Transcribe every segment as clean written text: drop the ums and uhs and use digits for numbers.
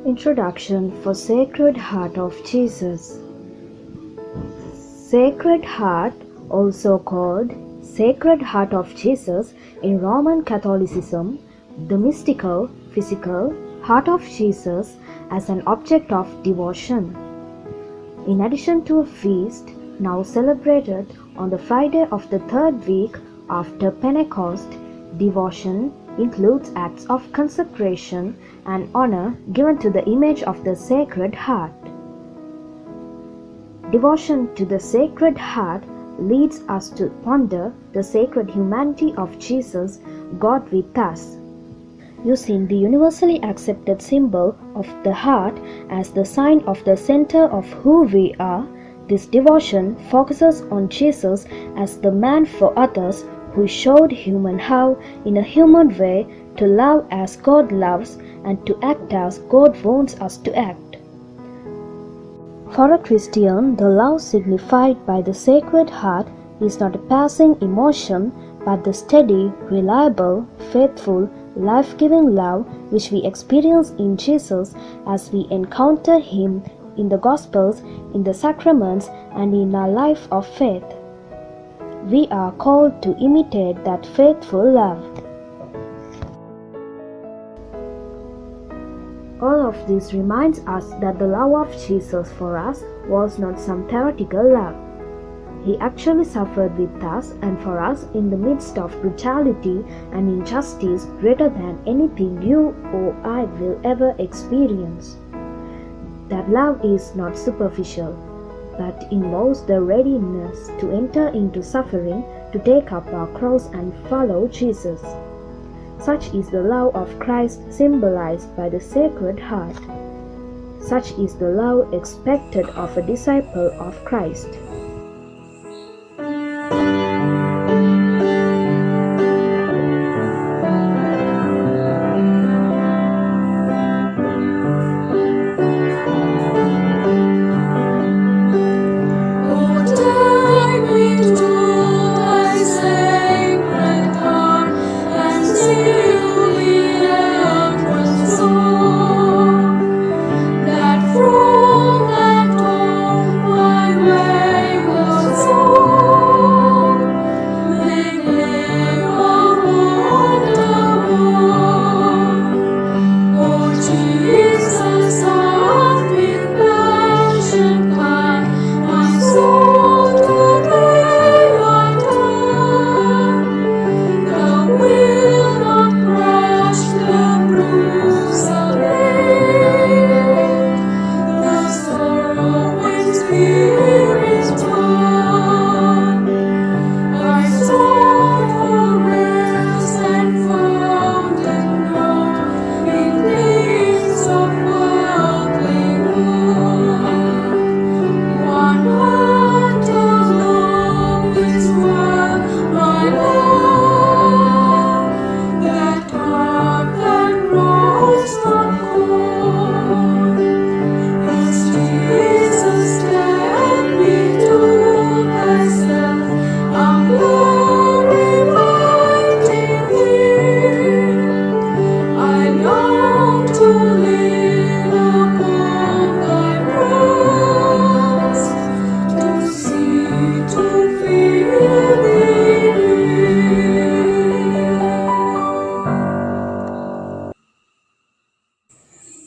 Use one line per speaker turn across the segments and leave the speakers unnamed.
Introduction for Sacred Heart of Jesus. Sacred Heart, also called Sacred Heart of Jesus in Roman Catholicism, the mystical, physical heart of Jesus as an object of devotion. In addition to a feast now celebrated on the Friday of the third week after Pentecost, devotion includes acts of consecration and honor given to the image of the Sacred Heart. Devotion to the Sacred Heart leads us to ponder the sacred humanity of Jesus, God with us. Using the universally accepted symbol of the heart as the sign of the center of who we are, this devotion focuses on Jesus as the man for others who showed human how, in a human way, to love as God loves and to act as God wants us to act. For a Christian, the love signified by the Sacred Heart is not a passing emotion, but the steady, reliable, faithful, life-giving love which we experience in Jesus as we encounter Him in the Gospels, in the sacraments, and in our life of faith. We are called to imitate that faithful love. All of this reminds us that the love of Jesus for us was not some theoretical love. He actually suffered with us and for us in the midst of brutality and injustice greater than anything you or I will ever experience. That love is not superficial, but involves the readiness to enter into suffering, to take up our cross and follow Jesus. Such is the love of Christ symbolized by the Sacred Heart. Such is the love expected of a disciple of Christ.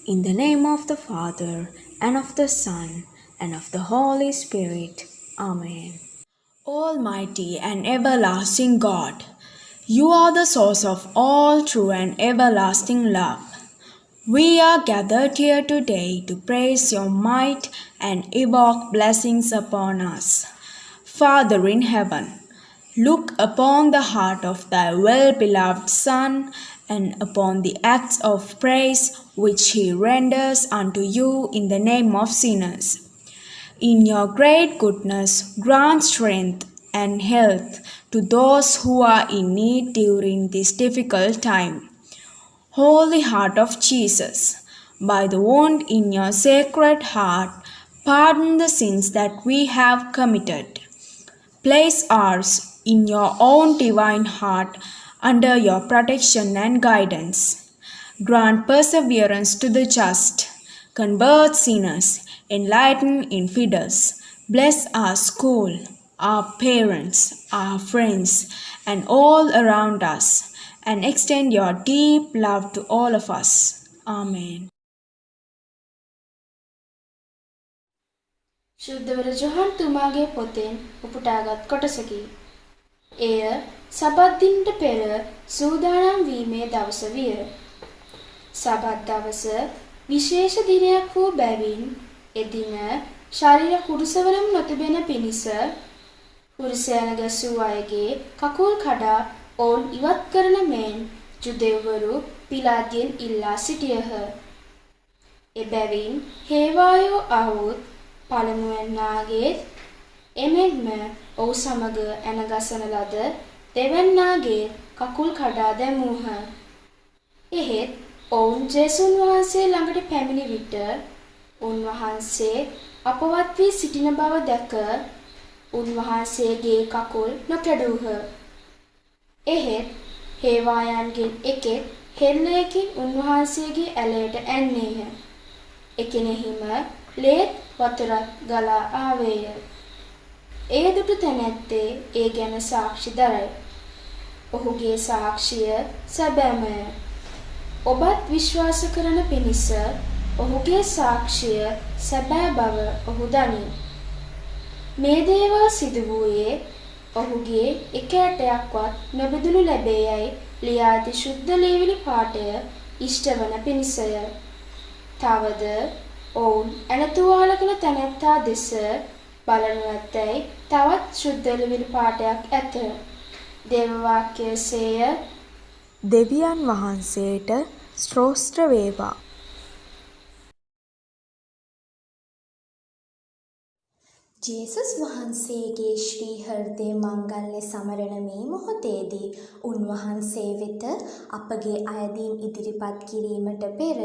In the name of the Father, and of the Son, and of the Holy Spirit. Amen. Almighty and everlasting God, you are the source of all true and everlasting love. We are gathered here today to praise your might and evoke blessings upon us. Father in heaven, look upon the heart of thy well-beloved Son and upon the acts of praise which he renders unto you in the name of sinners. In your great goodness, grant strength and health to those who are in need during this difficult time. Holy Heart of Jesus, by the wound in your Sacred Heart, pardon the sins that we have committed. Place ours in your own divine heart under your protection and guidance. Grant perseverance to the just, convert sinners, enlighten infidels, bless our school, our parents, our friends, and all around us, and extend your deep love to all of us. Amen.
ශුද්ධවර ජොහන් තුමාගේ පොතෙන් උපුටාගත් කොටසකි. එය Sabbath දිනට පෙර සූදානම් වීමේ දවස විය. Sabbath දවස විශේෂ දිනයක් වූ බැවින් එදින ශරීර කුරුසවලම නොතිබෙන පිණිස කුරුසයන ගැසූ අයගේ කකුල් කඩා ඔවුන් ඉවත් කරන මෙන් ජුදෙව්වරු පිලාතියෙන් ඉල්ලා සිටියහ. එබැවින් හේවායෝ අවුත් පළමුවැන්නාගේ එමෙන්ම ඔහු සමග ඇනගසන ලද දෙවැන්නාගේ කකුල් කඩා දැමූහ. එහෙත් ඔවුන් ජේසුන් වහන්සේ ළඟට පැමිණි විට උන්වහන්සේ අපවත් වී සිටින බව දැක උන්වහන්සේගේ කකුල් නොකැඩූහ. එහෙත් හේවායන්ගෙන් එකෙක් හෙල්ලයකින් උන්වහන්සේගේ ඇලයට ඇන්නේය. එකිනෙහිම ලේත් වතුරක් ගලා ආවේය. ඒ දුටු තැනැත්තේ ඒ ගැන සාක්ෂි දරයි. ඔහුගේ සාක්ෂිය සැබෑමය. ඔබත් විශ්වාස කරන පිණිස ඔහුගේ සාක්ෂිය සැබෑ බව ඔහු දනී. මේ දේවල් සිදු වූයේ ඔහුගේ එක ඇටයක්වත් නොබිඳුනු ලැබේයයි ලියා ඇති ශුද්ධ ලියවිලි පාඨය ඉෂ්ට වන පිණිසය. තවද ඔවුන් ඇනතුවාල කළ තැනැත්තා දෙස බලනු ඇතැයි තවත් ශුද්ධ ලියවිලි පාඨයක් ඇත. දේව වාක්‍යය සේය.
දෙවියන් වහන්සේට ස්තෝත්‍ර වේවා.
ජේසුස් වහන්සේගේ ශ්‍රී හෘදය මංගල්‍ය සමරන මේ මොහොතේදී උන්වහන්සේ වෙත අපගේ අයදීම් ඉදිරිපත් කිරීමට පෙර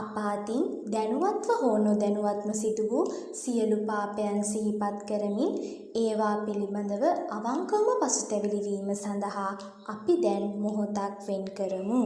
අප අතින් දැනුවත්ව හෝ නොදැනුවත්ව සිදු වූ සියලු පාපයන් සිහිපත් කරමින් ඒවා පිළිබඳව අවංකවම පසුතැවිලි වීම සඳහා අපි දැන් මොහොතක් වෙන් කරමු.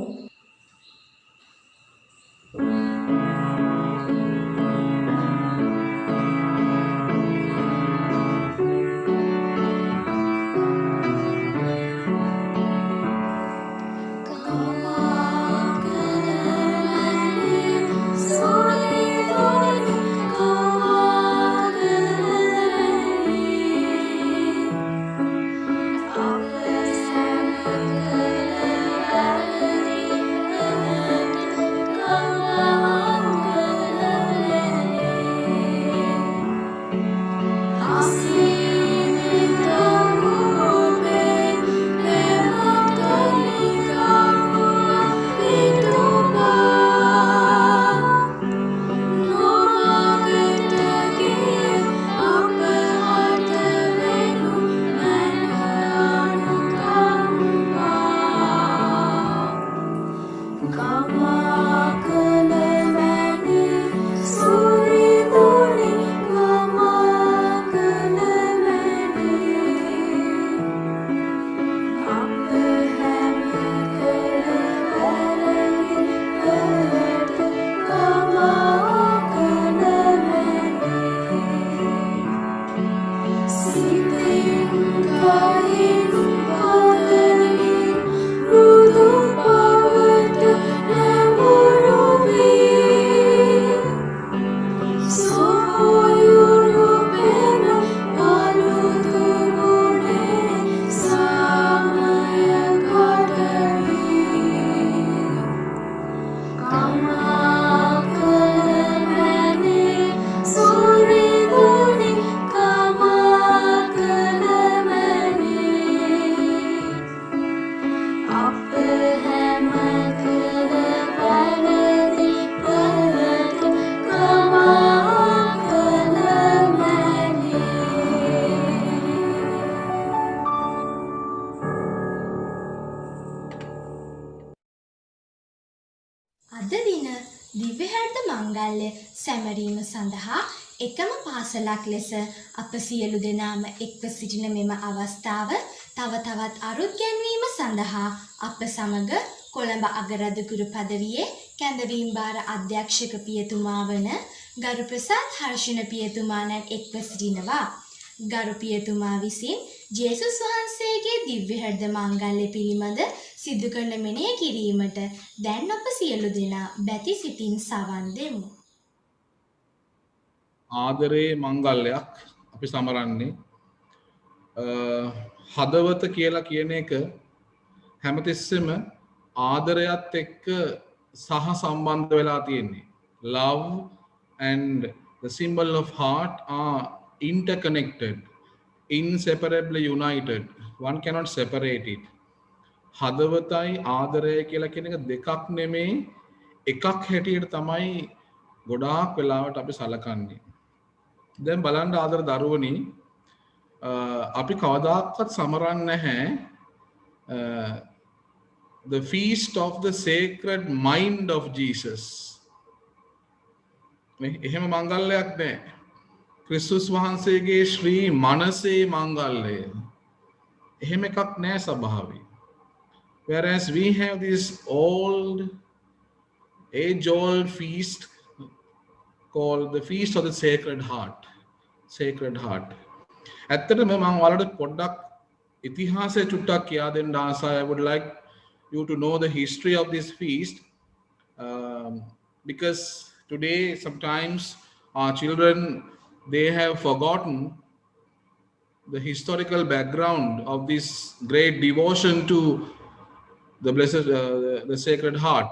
අද දින දිව්‍ය හෘද මංගල්‍ය සැමරීම සඳහා එකම පාසලක් ලෙස අප සියලු දෙනාම එක්ව සිටින මෙම අවස්ථාව තව තවත් අරුත් ගැන්වීම සඳහා අප සමග කොළඹ අගරදුකුරු පදවියේ කැඳවීම් භාර අධ්‍යක්ෂක පියතුමා වන ගරු ප්‍රසාද් හර්ෂණ පියතුමාණන් එක්ව සිටිනවා. ගරු පියතුමා විසින් ජේසුස් වහන්සේගේ දිව්‍ය හෘද මංගල්‍ය පිළිබඳ සිදු කරන මෙනෙහි කිරීමට දැන් අප සියලු දෙනා බැති සිතින් සවන් දෙමු.
ආදරේ මංගල්‍යයක් අපි සමරන්නේ හදවත කියලා කියන එක හැමතිස්සෙම ආදරයත් එක්ක සහ සම්බන්ධ වෙලා තියෙන්නේ. Love and the symbol of heart are interconnected, inseparably united. One cannot separate it. හදවතයි ආදරය කියලා කියන එක දෙකක් නෙමේ එකක් හැටියට තමයි ගොඩාක් වෙලාවට අපි සලකන්නේ. දැන් බලන්න ආදර දරුවනි, අපි කවදාකවත් සමරන්නේ නැහැ the feast of the sacred mind of Jesus. එහෙම මංගල්‍යයක් නැහැ. ක්‍රිස්තුස් වහන්සේගේ ශ්‍රී මනසේ මංගල්‍යය. එහෙම එකක් නැහැ ස්වභාවයෙන්. Whereas we have this age-old feast called the feast of the sacred heart. Sacred heart. ඇත්තටම මම ඔයාලට පොඩ්ඩක් ඉතිහාසය චුට්ටක් කියා දෙන්න ආසයි. I would like you to know the history of this feast, because today sometimes our children, they have forgotten the historical background of this great devotion to the blessed the sacred heart.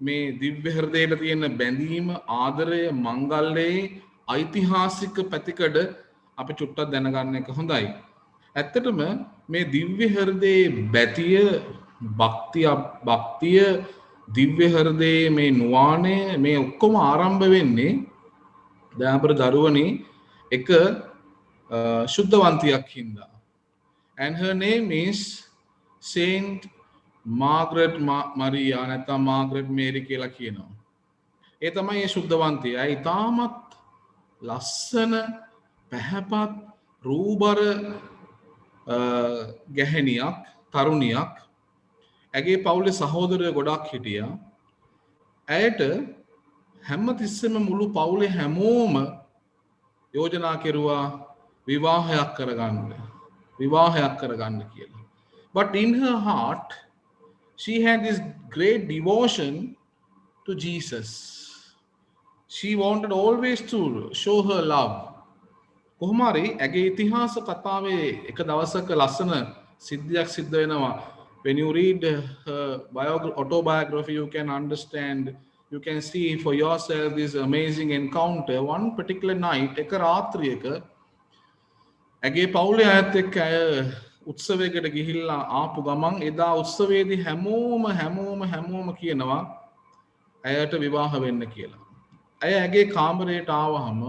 මේ දිව්‍ය හෘදයට තියෙන බැඳීම, ආදරය, මංගල්‍යයේ ඓතිහාසික පැතිකඩ අපි චුට්ටක් දැනගන්න එක හොඳයි. ඇත්තටම මේ දිව්‍ය හෘදයේ බැතිය, භක්තිය, දිව්‍ය හෘදයේ මේ නුවාණය, මේ ඔක්කොම ආරම්භ වෙන්නේ දැන් අපේ දරුවනේ එක ශුද්ධවන්තියක් හින්දා. And her name is Saint Margaret Maria, නැත්නම් Margaret Mary කියලා කියනවා. ඒ තමයි ඒ ශුද්ධවන්තිය. ඒ ඉතාමත් ලස්සන, පැහැපත්, රූබර ගැහැණියක්, තරුණියක්. ඇගේ පවුලේ සහෝදරයෝ ගොඩක් හිටියා. ඇයට හැමතිස්සෙම මුළු පවුලේ හැමෝම යෝජනා කෙරුවා විවාහයක් කරගන්න කියලා. But in her heart she had this great devotion to Jesus. She wanted always to show her love. කොහොම හරි ඇගේ ඉතිහාස කතාවේ එක දවසක ලස්සන සිද්ධියක් සිද්ධ වෙනවා. When you read her autobiography, you can understand, you can see for yourself this amazing encounter. One particular night, එක රාත්‍රියක ඇගේ පවුලේ අයත් එක්ක අය උත්සවයකට ගිහිල්ලා ආපු ගමන් එදා උත්සවයේදී හැමෝම කියනවා ඇයට විවාහ වෙන්න කියලා. ඇය ඇගේ කාමරයට ආවහම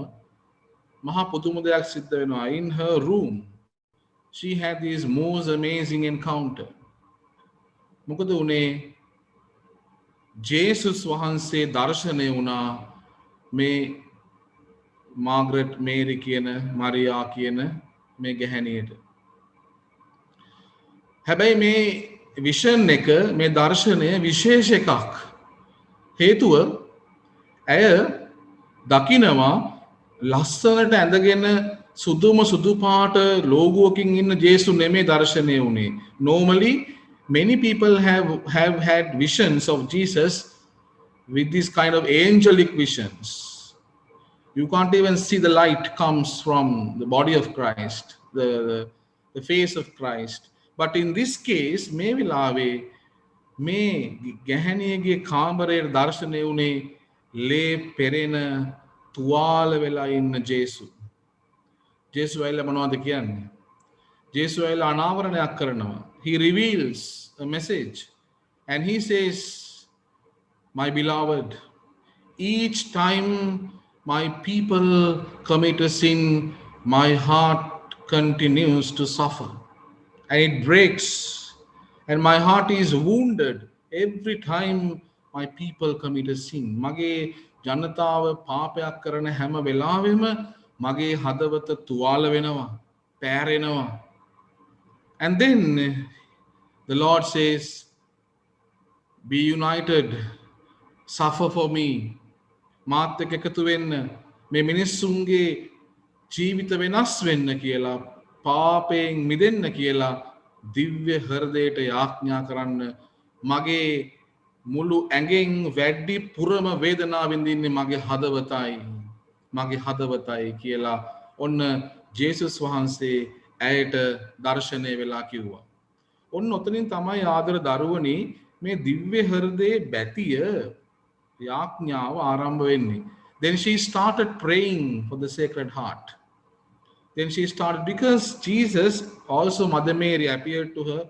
මහා පුදුම දෙයක් සිද්ධ වෙනවා. In her room she had this most amazing encounter. මොකද උනේ? ජේසුස් වහන්සේ දර්ශනය වුණා මේ මාග්‍රට් මේරි කියන, මරියා කියන මේ ගැහැණියට. හැබැයි මේ විෂන් එක, මේ දර්ශනය විශේෂ එකක්. හේතුව ඇය දකිනවා ලස්සනට ඇඳගෙන සුදු පාට ලෝගුවකින් ඉන්න ජේසු නෙමේ දර්ශනය වුණේ. Normally many people have had visions of Jesus with this kind of angelic visions. You can't even see the light comes from the body of Christ, the face of Christ. But in this case, මේ වෙලාවේ මේ ගැහැණියගේ කාමරයේ දර්ශනය වුණේ ලේ පෙරෙන තුවාල වෙලා ඉන්න ජේසු. ජේසු ඇවිල්ලා මොනවද කියන්නේ? ජේසු ඇවිල්ලා අනාවරණයක් කරනවා. He reveals a message and he says, my beloved, each time my people commit a sin, my heart continues to suffer and it breaks, and my heart is wounded every time my people commit a sin. මගේ ජනතාව පාපයක් කරන හැම වෙලාවෙම මගේ හදවත තුවාල වෙනවා, පෑරෙනවා. And then the Lord says, be united suffer for me. මාත් එක්ක එකතු වෙන්න මේ මිනිස්සුන්ගේ ජීවිත වෙනස් වෙන්න කියලා පාපයෙන් මිදෙන්න කියලා දිව්‍ය හෘදයට යාඥා කරන්න මගේ මුළු ඇඟෙන් වැඩි පුරම වේදනාව විඳින්නේ මගේ හදවතයි කියලා ඔන්න ජේසුස් වහන්සේ ඇයට දර්ශනය වෙලා කිව්වා. ඔන්න ඔතනින් තමයි ආදර දරුවනි මේ දිව්‍ය හෘදයේ බැතිය යාඥාව ආරම්භ වෙන්නේ. Then she started praying for the Sacred Heart. Then she started, because Jesus, also Mother Mary appeared to her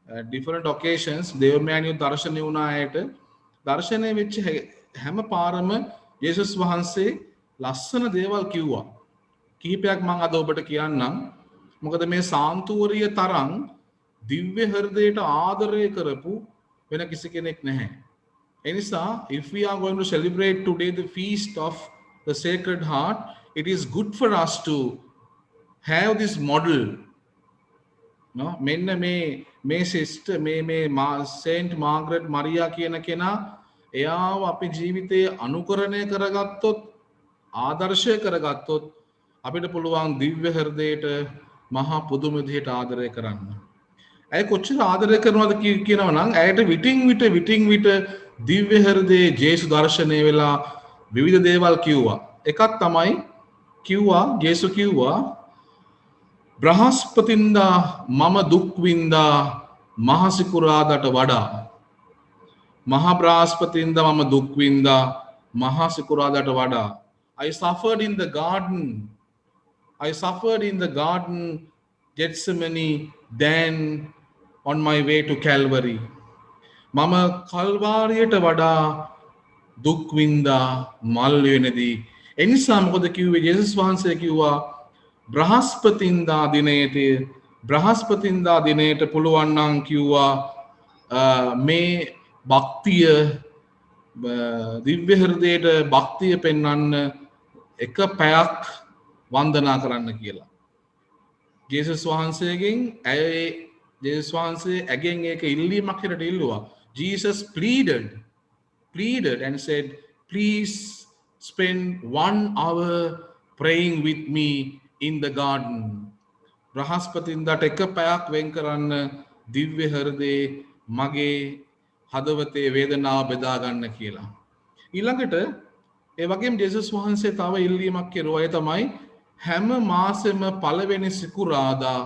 at different occasions. දෙව්මෑණියෝ දර්ශනය වුණා ඇයට. දර්ශනය වෙච්ච හැම පාරම යේසුස් වහන්සේ ලස්සන දේවල් කිව්වා. කිහිපයක් මම අද ඔබට කියන්නම්. මොකද මේ සාන්තුවරිය තරම් දිව්‍ය හෘදයට ආදරය කරපු වෙන කිසි කෙනෙක් නැහැ. එනිසා, if we are going to celebrate today the feast of the Sacred Heart, it is good for us to have this model. No, මෙන්න මේ sister මේ Saint Margaret Maria කියන කෙනා එයාව අපේ ජීවිතයේ අනුකරණය කරගත්තොත්, ආදර්ශය කරගත්තොත් අපිට පුළුවන් දිව්‍ය හෘදයට මහා පුදුම විදිහට ආදරය කරන්න. ඇය කොච්චර ආදරය කරනවද කියනවා නම් ඇයට විටින් විට දිව්‍ය හෘදයේ ජේසු දර්ශනය වෙලා විවිධ දේවල් කිව්වා. එකක් තමයි ජේසු කිව්වා, බ්‍රහස්පතින්දා මම දුක් විඳා මහසිකුරාදාට වඩා. මහා බ්‍රහස්පතින්දා මම දුක් විඳා මහසිකුරාදාට වඩා. I suffered in the garden Gethsemane than on my way to Calvary. මම කල්වාරියට වඩා දුක් විඳා මල් වෙනදී. එනිසා මොකද කිව්වේ? ජේසුස් වහන්සේ කිව්වා බ්‍රහස්පතින්දා දිනයට පුළුවන් නම් කිව්වා මේ භක්තිය, දිව්‍ය හෘදයට භක්තිය පෙන්වන්න එක පැයක් වන්දනා කරන්න කියලා. ජේසුස් වහන්සේගෙන් ජේසුස් වහන්සේ ඇගෙන් ඒක ඉල්ලීමක් හැටියට ඉල්ලුවා. Jesus pleaded and said, please spend 1 hour praying with me in the garden. බ්‍රහස්පතින්දාට එක පැයක් වෙන් කරන්න දිව්‍ය හෘදයේ මගේ හදවතේ වේදනාව බෙදා ගන්න කියලා. ඊළඟට ඒ වගේම ජේසුස් වහන්සේ තව ඉල්ලීමක් කෙරුවා. ඒ තමයි හැම මාසෙම පළවෙනි සිකුරාදා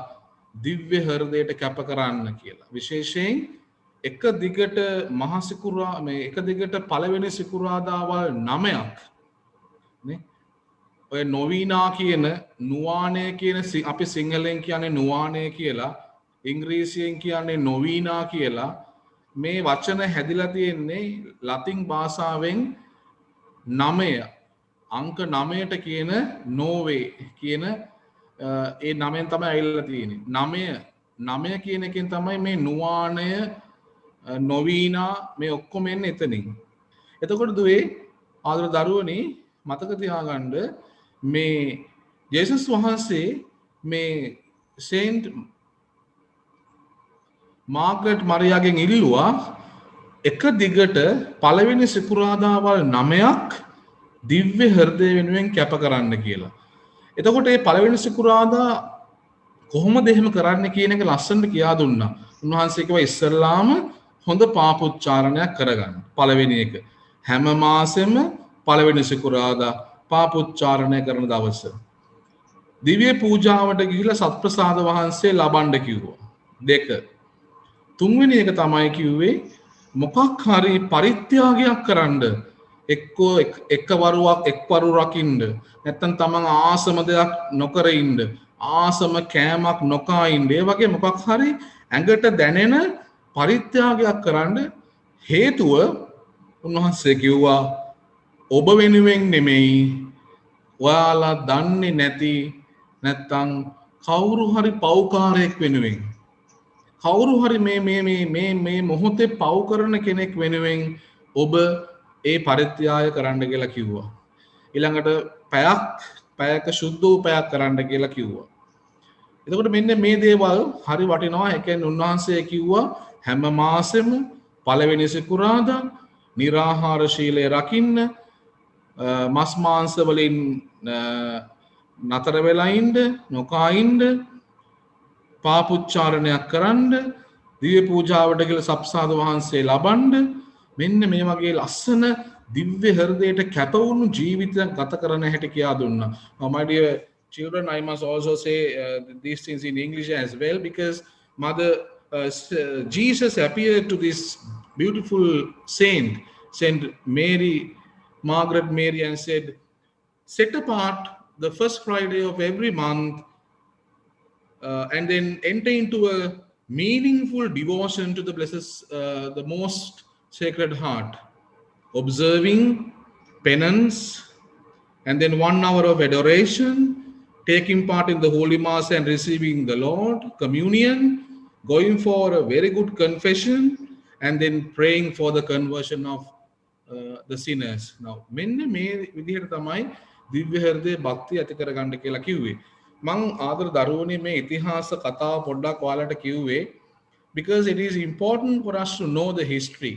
දිව්‍ය හෘදයට කැප කරන්න කියලා. විශේෂයෙන් එක දිගට පළවෙනි සිකුරාදාවල් 9ක් නේ. ඔය නොවීනා කියන නුවාණය කියන අපි සිංහලෙන් කියන්නේ නුවාණය කියලා, ඉංග්‍රීසියෙන් කියන්නේ නොවීනා කියලා. මේ වචන හැදිලා තියෙන්නේ ලතින් භාෂාවෙන් 9 අංක 9ට කියන නෝවේ කියන ඒ 9ෙන් තමයි ඇවිල්ලා තියෙන්නේ. 9 කියන එකෙන් තමයි මේ නුවාණය, නොවීනා මේ ඔක්කොම එන්නේ එතනින්. එතකොට දුවේ ආදර දරුවනි මතක තියාගන්න මේ ජේසුස් වහන්සේ මේ සේන්ට් මාග්‍රට් මරියාගෙන් ඉල්ලුවා එක දිගට පළවෙනි සිකුරාදාවල් 9ක් දිව්‍ය හෘදය වෙනුවෙන් කැප කරන්න කියලා. එතකොට මේ පළවෙනි සිකුරාදා කොහොමද එහෙම කරන්න කියන එක ලස්සනට කියා දුන්නා. උන්වහන්සේ කිව්වා ඉස්සල්ලාම හොඳ පාපොච්චාරණයක් කරගන්න. පළවෙනි එක හැම මාසෙම පළවෙනි සිකුරාදා පාපොච්චාරණය කරන දවස දිව්‍ය පූජාවට ගිහිලා සත්ප්‍රසාද වහන්සේ ලබන්න කිව්වා. 2 තුන්වෙනි එක තමයි කිව්වේ මොකක් හරි පරිත්‍යාගයක් කරන්න. එක්කෝ එක වරු රකින්න, නැත්තම් තමන් ආසම දෙයක් නොකර ඉන්න, ආසම කෑමක් නොකා ඉන්න. ඒ වගේ මොකක් හරි ඇඟට දැනෙන පරිත්‍යාගයක් කරන්න හේතුව උන්වහන්සේ කිව්වා ඔබ වෙනුවෙන් නෙමෙයි, ඔයාලා දන්නේ නැති නැත්තම් කවුරු හරි පව්කාරයෙක් වෙනුවෙන්, කවුරු හරි මේ මොහොතේ පව් කරන කෙනෙක් වෙනුවෙන් ඔබ ඒ පරිත්‍යාගය කරන්න කියලා කිව්වා. ඊළඟට පැයක සුද්ධ වූ පැයක් කරන්න කියලා කිව්වා. එතකොට මෙන්න මේ දේවල් හරි වටිනවා. ඒ කියන්නේ උන්වහන්සේ කිව්වා හැම මාසෙම පළවෙනි සිකුරාදා නිරාහාර ශීලය රකින්න, මස් මාංශ වලින් නතර වෙලා ඉන්න, නොකා ඉන්න, පාපුච්චාරණයක් කරන්න, දිව්‍ය පූජාවට කියලා සප්සාද වහන්සේ ලබන්න, මෙන්න මේ වගේ ලස්සන දිව්‍ය හෘදයට කැපවුණු ජීවිතයක් ගත කරන හැටි කියා දුන්නා. My dear children, I must also say these things in English as well, because Jesus appeared to this beautiful saint, Saint Mary, Margaret Mary, and said, set apart the first Friday of every month and then enter into a meaningful devotion to the blessed, the most sacred heart, observing penance, and then 1 hour of adoration, taking part in the Holy Mass and receiving the Lord, communion, going for a very good confession, and then praying for the conversion of the sinners. Now, මෙන්න මේ විදිහට තමයි දිව්‍ය හෘදය භක්තිය ඇති කරගන්න කියලා කිව්වේ. මං ආදර දරුවනේ මේ ඉතිහාස කතාව පොඩ්ඩක් ඔයාලට කිව්වේ because it is important for us to know the history.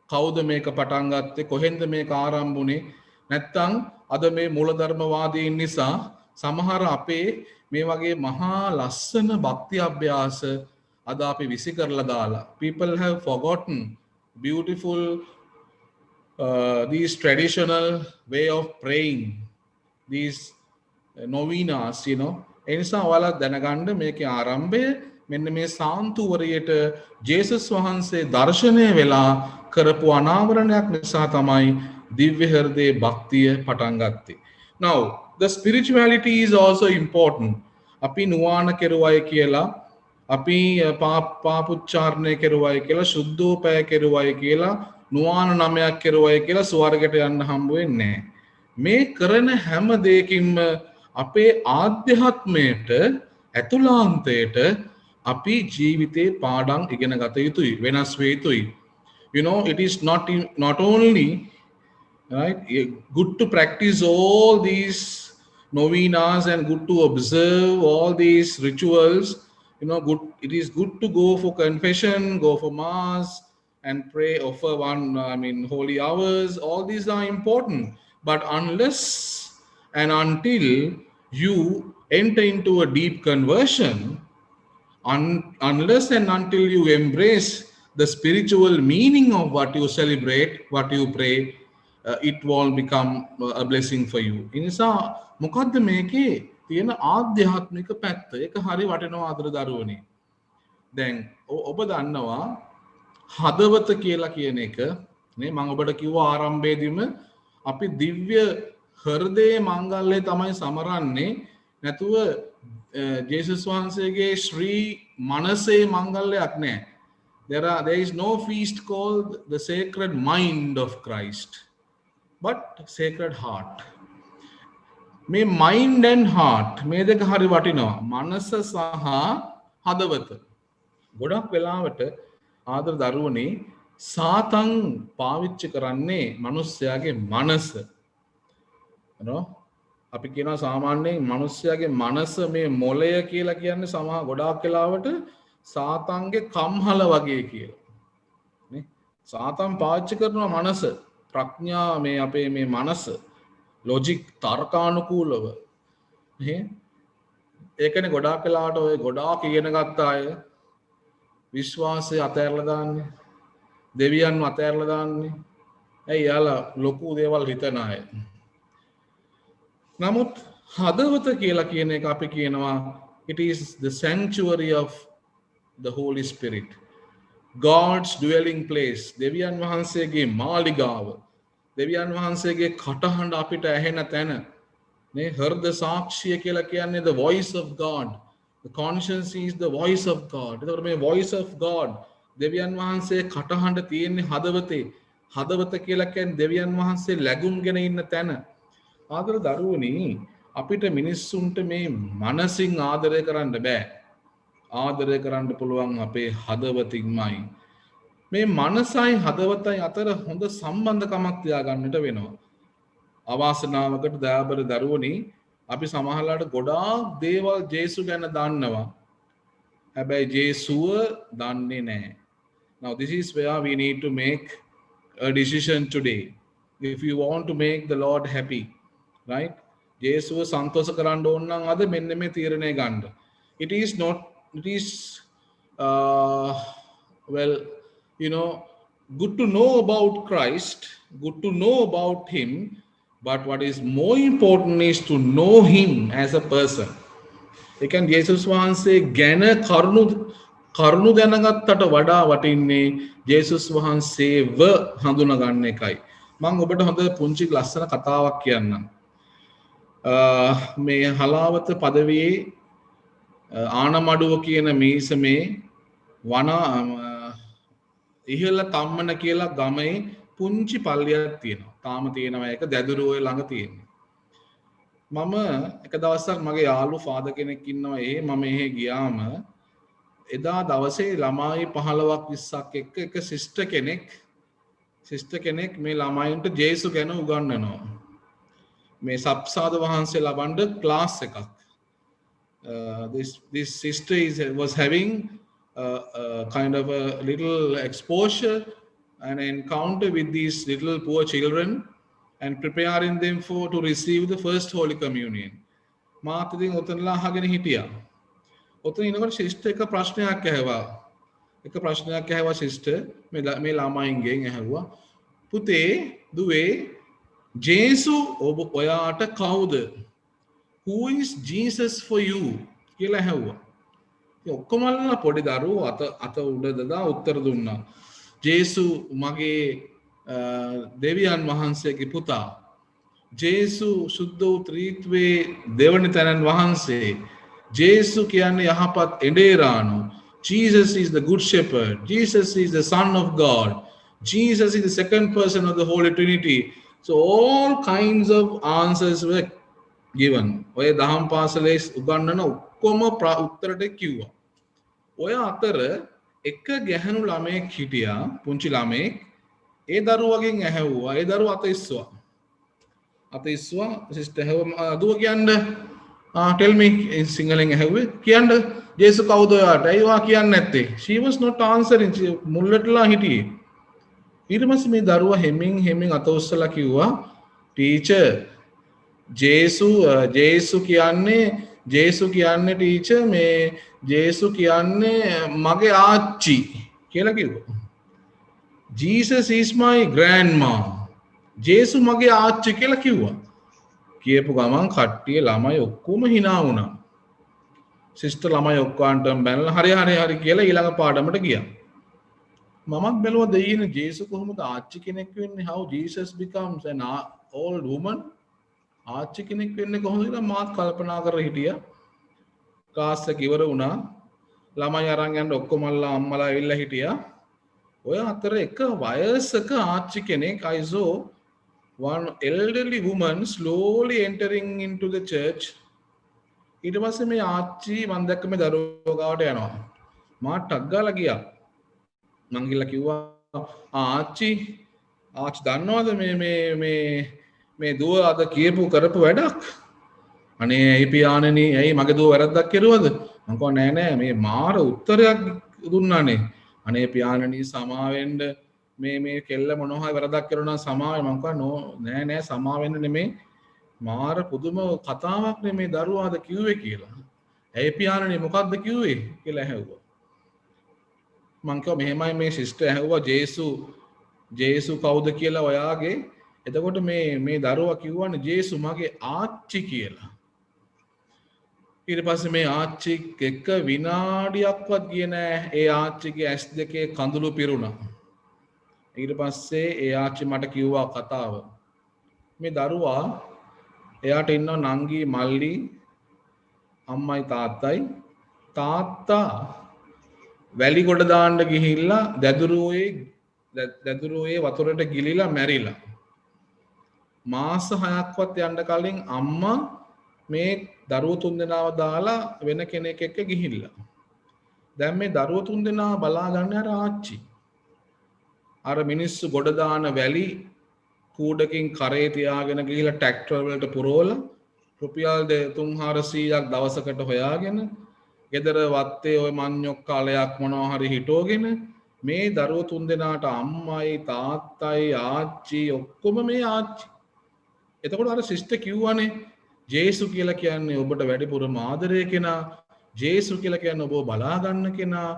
කවුද මේක පටන් ගත්තේ, කොහෙන්ද මේක ආරම්භ වුනේ? නැත්තම් අද මේ මූලධර්මවාදීන් නිසා සමහර අපේ මේ වගේ මහා ලස්සන භක්ති අභ්‍යාස අද අපි විසි කරලා දාලා. People have forgotten beautiful these traditional way of praying, these novenas, you know. ඒ නිසා ඔයාලා දැනගන්න මේකේ ආරම්භය මෙන්න මේ සාන්තුවරයට ජේසුස් වහන්සේ දර්ශනය වෙලා කරපු අනාවරණයක් නිසා තමයි දිව්‍ය හෘදයේ භක්තිය පටන් ගත්තේ. Now, the spirituality is also important. අපි නුවාන කෙරුවයි කියලා, අපි පාපුච්චාරණය කෙරුවයි කියලා, සුද්ධෝපය කෙරුවයි කියලා, නුවාන නමයක් කෙරුවයි කියලා ස්වර්ගයට යන්න හම්බ වෙන්නේ නැහැ. මේ කරන හැම දෙයකින්ම අපේ ආධ්‍යාත්මයට ඇතුළාන්තයට අපි ජීවිතේ පාඩම් ඉගෙන ගත යුතුයි, වෙනස් වේ යුතුයි. You know, it is not only right good to practice all these novenas and good to observe all these rituals. You know, it is good to go for confession, go for mass and pray, offer holy hours. All these are important, but unless and until you enter into a deep conversion, unless and until you embrace the spiritual meaning of what you celebrate, what you pray, it won't become a blessing for you. ඉනිසා මොකද්ද මේකේ තියෙන ආධ්‍යාත්මික පැත්ත? ඒක හරි වටිනවා ආදර දරුවනේ. දැන් ඔබ දන්නවා හදවත කියලා කියන එක නේ, මම ඔබට කිව්වා ආරම්භයේදීම අපි දිව්‍ය හෘදයේ මංගල්‍යය තමයි සමරන්නේ, නැතුව ජේසුස් වහන්සේගේ ශ්‍රී මනසේ මංගල්‍යයක් නැහැ. There is no feast called the sacred mind of Christ, but sacred heart. මේ mind and heart මේ දෙක හරි වටිනවා. මනස සහ හදවත. ගොඩක් වෙලාවට ආදර දරුවනේ සාතන් පාවිච්චි කරන්නේ මිනිස්යාගේ මනස. අපි කියනවා සාමාන්‍යයෙන් මිනිස්යාගේ මනස මේ මොළය කියලා කියන්නේ සමහර ගොඩාක් වෙලාවට සාතන්ගේ කම්හල වගේ කියලා. නේ? සාතන් පාවිච්චි කරනවා මනස, ප්‍රඥා මේ අපේ මේ මනස ලොජික් තර්කානුකූලව. නේ? ඒකනේ ගොඩාක් වෙලාවට ඔය ගොඩාක් ඉගෙන ගත්ත අය විශ්වාසය අතහැරලා දාන්නේ. දෙවියන්ව අතහැරලා දාන්නේ. ඇයි යාලා ලොකු දේවල් හිතන අය. නමුත් හදවත කියලා කියන එක අපි කියනවා it is the sanctuary of the Holy Spirit, God's dwelling place. දෙවියන් වහන්සේගේ මාලිගාව, දෙවියන් වහන්සේගේ කටහඬ අපිට ඇහෙන තැන. නේ? හෘද සාක්ෂිය කියලා කියන්නේ the voice of God. The conscience is the voice of God. එතකොට මේ voice of God දෙවියන් වහන්සේ කටහඬ තියෙන්නේ හදවතේ. හදවත කියලා කියන්නේ දෙවියන් වහන්සේ ලැබුම්ගෙන ඉන්න තැන. ආදර දරුවනි, අපිට මිනිස්සුන්ට මේ මනසින් ආදරය කරන්න බෑ. ආදරය කරන්න පුළුවන් අපේ හදවතින්මයි. මේ මනසයි හදවතයි අතර හොඳ සම්බන්ධකමක් තියාගන්නට වෙනවා. අවාසනාවකට දයාබර දරුවනි, අපි සමහරලාට ගොඩාක් දේවල් ජේසු ගැන දන්නවා. හැබැයි ජේසුව දන්නේ නැහැ. Now this is where we need to make a decision today. If you want to make the Lord happy, right? ජේසුව සන්තෝෂ කරන්න ඕන නම් අද මෙන්න මේ තීරණය ගන්න. It is not, it is well, you know, good to know about Christ, good to know about him, but what is more important is to know him as a person. ඒ කියන්නේ ජේසුස් වහන්සේ ගැන කරුණු දැනගත්තට වඩා වටින්නේ ජේසුස් වහන්සේව හඳුනා ගන්න එකයි. මම ඔබට හොඳ පුංචි ලස්සන කතාවක් කියන්නම්. මේ හලාවත පදවියේ ආනමඩුව කියන මේසමේ වන ඉහළ තම්මන කියලා ගමේ පුංචි පල්ලියක් තියෙනවා. තාම තියෙනවා ඒක දැදුරුවේ ළඟ තියෙන්නේ. මම එක දවසක් මගේ යාළු ෆාදර් කෙනෙක් ඉන්නවා මම එහෙ ගියාම එදා දවසේ ළමයි 15ක් 20ක් එක්ක එක සිස්ටර් කෙනෙක් මේ ළමයින්ට ජේසු ගැන උගන්වනවා. මේ සබ්සාද වහන්සේ ලබන්න ක්ලාස් එකක්. This sister was having kind of a little exposure and encounter with these little poor children and preparing them to receive the first Holy Communion. මාත් ඉතින් ඔතනලා අහගෙන හිටියා. ඔතන ඉනකොට සිස්ටර් එක ප්‍රශ්නයක් ඇහුවා සිස්ටර් මේ ළමයින්ගෙන් ඇහුවා පුතේ දුවේ ජේසු ඔයාට කවුද? Who is Jesus for you? කියලා ඇහුවා. ඉතින් ඔක්කොමලා පොඩි දරුවෝ අත උඩ දාලා උත්තර දුන්නා. ජේසු මගේ දෙවියන් වහන්සේගේ පුතා. ජේසු සුද්ධ වූ ත්‍රිත්වයේ දෙවනි තැනන් වහන්සේ. ජේසු කියන්නේ යහපත් එඬේරාණු. Jesus is the good shepherd. Jesus is the son of God. Jesus is the second person of the Holy Trinity. So all kinds of answers were given. ඔය දහම් පාසලේ උගන්වන ඔක්කොම උත්තරට කිව්වා. ඔය අතර එක ගැහණු ළමයෙක් හිටියා, පුංචි ළමයෙක්. ඒ දරුවගෙන් ඇහැව්වා. ඒ දරුවා අත ඉස්සුවා. සිස්ටර් ඇහුවා දුව කියන්න. Tell me in සිංහලෙන් ඇහුවේ. කියන්න ජේසු කවුද ඔයාට? ඇයි ඔයා කියන්නේ නැත්තේ? She was not answering. මුල්ලටලා හිටියේ. ඊට පස්සේ මේ දරුවා හෙමින් අත උස්සලා කිව්වා ටීචර් ජේසු කියන්නේ ටීචර් මේ ජේසු කියන්නේ මගේ ආච්චි කියලා කිව්වා. Jesus is my grandma. ජේසු මගේ ආච්චි කියලා කිව්වා. කියපු ගමන් කට්ටිය ළමයි ඔක්කොම hina වුණා. සිස්ටර් ළමයි ඔක්කොන්ටම බැනලා හරි කියලා ඊළඟ පාඩමට ගියා. මමත් බැලුවා දෙයියනේ ජේසු කොහොමද ආච්චි කෙනෙක් වෙන්නේ? How Jesus becomes an old woman? ආච්චි කෙනෙක් වෙන්නේ කොහොමද කියලා මාත් කල්පනා කරලා හිටියා. ක්ලාස් එක ඉවර වුණා. ළමයි අරන් යන්න ඔක්කොමලා අම්මලා ඇවිල්ලා හිටියා. ඔය අතර එක වයසක ආච්චි කෙනෙක් I saw one elderly woman slowly entering into the church. ඊට පස්සේ මේ ආච්චි මම දැක්ක මේ දරුවෝ ගාවට යනවා. මා ටක් ගාලා ගියා. මං ගිහලා කිව්වා ආච්චි දන්නවද මේ දුව අද කියපු කරපු වැඩක්? අනේ ඇයි පියාණනි ඇයි මගේ දුව වැරද්දක් කරුවද? මං කිව්වා නෑ මේ මාර උත්තරයක් දුන්නානේ. අනේ පියාණනි සමාවෙන්න මේ කෙල්ල මොනවා හරි වැරද්දක් කරුණා සමාවෙන්න. මං කිව්වා නෑ සමාවෙන්න නෙමේ මාර පුදුම කතාවක් නේ මේ දරුවාද කිව්වේ කියලා. ඇයි පියාණනි මොකක්ද කිව්වේ කියලා ඇහුවා. මං කිව්වා මෙහෙමයි මේ සිස්ටර් ඇහුවා ජේසු කවුද කියලා ඔයාගේ. එතකොට මේ දරුවා කිව්වනේ ජේසු මගේ ආච්චි කියලා. ඊට පස්සේ මේ ආච්චි එක්ක විනාඩියක්වත් ගියේ නෑ. ඒ ආච්චිගේ ඇස් දෙකේ කඳුළු පිරුණා. ඊට පස්සේ ඒ ආච්චි මට කිව්වා කතාව. මේ දරුවා එයාට ඉන්නවා නංගි මල්ලි අම්මයි තාත්තයි. තාත්තා වැලි ගොඩ දාන්න ගිහිල්ලා දැදුරුවේ වතුරට ගිලිලා මැරිලා. මාස 6ක්වත් යන්න කලින් අම්මා මේ දරුවෝ 3 දෙනාව දාලා වෙන කෙනෙක් එක්ක ගිහිල්ලා. දැන් මේ දරුවෝ 3 දෙනා බලා ගන්න අර ආච්චි. අර මිනිස්සු ගොඩ දාන වැලි කූඩකින් කරේ තියාගෙන ගිහිල්ලා ට්‍රැක්ටර් වලට පුරවලා රුපියල් 300-400ක් දවසකට හොයාගෙන ගෙදර වත්තේ ওই මන්්‍යොක් කාලයක් මොනවා හරි හිටෝගෙන මේ දරුවෝ තුන්දෙනාට අම්මයි තාත්තයි ආච්චි ඔක්කොම මේ ආච්චි. එතකොට අර සිස්ටර් කිව්වනේ ජේසු කියලා කියන්නේ ඔබට වැඩිපුරම ආදරය කෙනා, ජේසු කියලා කියන්නේ ඔබව බලා ගන්න කෙනා,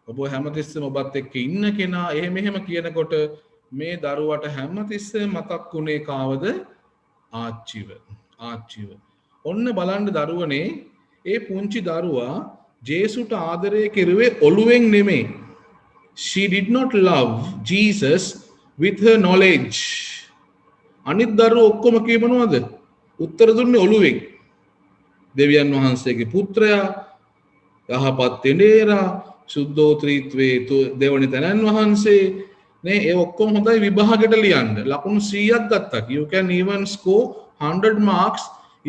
ඔබ හැමතිස්සෙම ඔබත් එක්ක ඉන්න කෙනා. එහෙම කියනකොට මේ දරුවට හැමතිස්සෙම මතක් වුණේ කාවද? ආච්චිව. ඔන්න බලන්න දරුවනේ, ඒ පුංචි දරුවා ජේසුට ආදරය කෙරුවේ ඔළුවෙන් නෙමෙයි. She did not love Jesus with her knowledge. අනිත් දරුවෝ ඔක්කොම කියමනවද? උත්තර දුන්නේ ඔළුවෙන්. දෙවියන් වහන්සේගේ පුත්‍රයා, යහපත් තෙඬේරා, සුද්ධෝත්‍රීත්වයේ දෙවනි තැනන් වහන්සේ නේ, ඒ ඔක්කොම හොඳයි විභාගෙට ලියන්න. ලකුණු 100ක් ගත්තා. You can even score 100 marks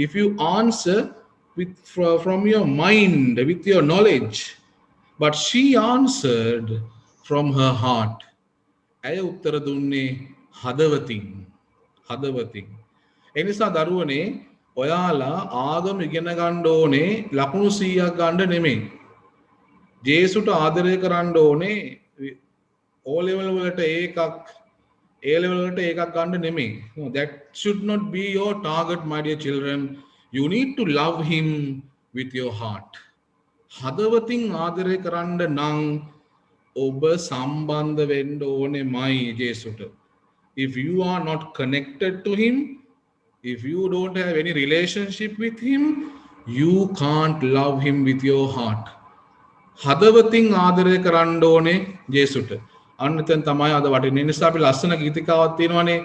if you answer from your mind, with your knowledge. But she answered from her heart. ඇය උත්තර දුන්නේ හදවතින්. එනිසා දරුවනේ, ඔයාලා ආගම ඉගෙන ගන්න ඕනේ ලකුණු 100ක් ගන්න නෙමෙයි. ජේසුට ආදරය කරන්න ඕනේ O level වලට ඒකක්, A level වලට ඒකක් ගන්න නෙමෙයි. No, that should not be your target, my dear children. You need to love him with your heart. හදවතින් ආදරය කරන්න නම් ඔබ සම්බන්ධ වෙන්න ඕනේමයි ජේසුට. If you are not connected to him, if you don't have any relationship with him, you can't love him with your heart. හදවතින් ආදරය කරන්න ඕනේ ජේසුට. අන්න එතෙන් තමයි අද වටින්නේ. නිසා අපි ලස්සන ගීතිකාවක් තියෙනවානේ,